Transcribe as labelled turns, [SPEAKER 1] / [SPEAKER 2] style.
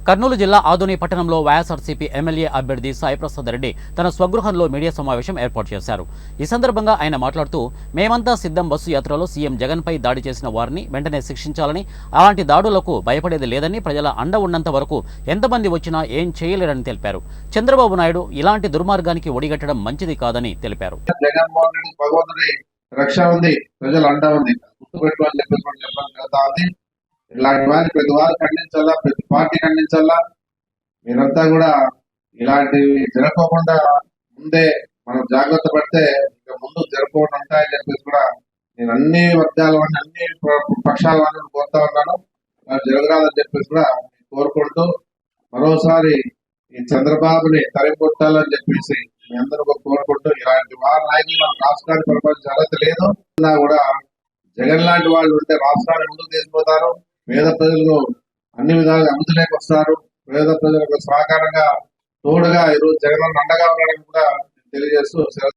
[SPEAKER 1] కర్నూలు జిల్లా ఆదోని పట్టణంలో వైఎస్ఆర్సీపీ ఎమ్మెల్యే అభ్యర్థి సాయిప్రసాద్ రెడ్డి తన స్వగృహంలో మీడియా సమావేశం ఏర్పాటు చేశారు. ఈ సందర్భంగా ఆయన మాట్లాడుతూ, మేమంతా సిద్ధం బస్సు యాత్రలో సీఎం జగన్పై దాడి చేసిన వారిని వెంటనే శిక్షించాలని, అలాంటి దాడులకు భయపడేది లేదని, ప్రజల అండ ఉన్నంత వరకు ఎంతమంది వచ్చినా ఏం చేయలేరని తెలిపారు. చంద్రబాబు నాయుడు ఇలాంటి దుర్మార్గానికి ఒడిగట్టడం మంచిది కాదని తెలిపారు.
[SPEAKER 2] జగన్మోహన్ రెడ్డి భగవంతుడి రక్ష ఉంది, ప్రజల అండ ఉంది, గుర్తుపెట్టుకోవాలని చెప్పేసి ఇలాంటి వారిని ప్రతి వారు ఖండించాలా, ప్రతి పార్టీ ఖండించాలా. మీరంతా కూడా ఇలాంటివి జరగకుండా ముందే మనం జాగ్రత్త పడితే ఇక ముందు జరగకుండా ఉంటాయని చెప్పేసి కూడా నేను అన్ని వర్గాల వాడిని, అన్ని పక్షాల వాడిని కోరుతా ఉన్నాను. జరగరాదని చెప్పేసి కూడా కోరుకుంటూ మరోసారి ఈ చంద్రబాబుని తరిగొట్టాలని చెప్పేసి మీ అందరూ కోరుకుంటూ, ఇలాంటి వారి నాయకులు మన రాష్ట్రాన్ని పరిపాలించాలైతే లేదు కూడా జగన్ లాంటి వాళ్ళు ఉంటే రాష్ట్రాన్ని ముందుకు తీసుకుపోతారు, పేద ప్రజలను అన్ని విధాలుగా అభివృద్ధిలోకి వస్తారు, పేద ప్రజలకు సహకారంగా తోడుగా ఈరోజు జగన్ అండగా ఉండడానికి కూడా తెలియజేస్తూ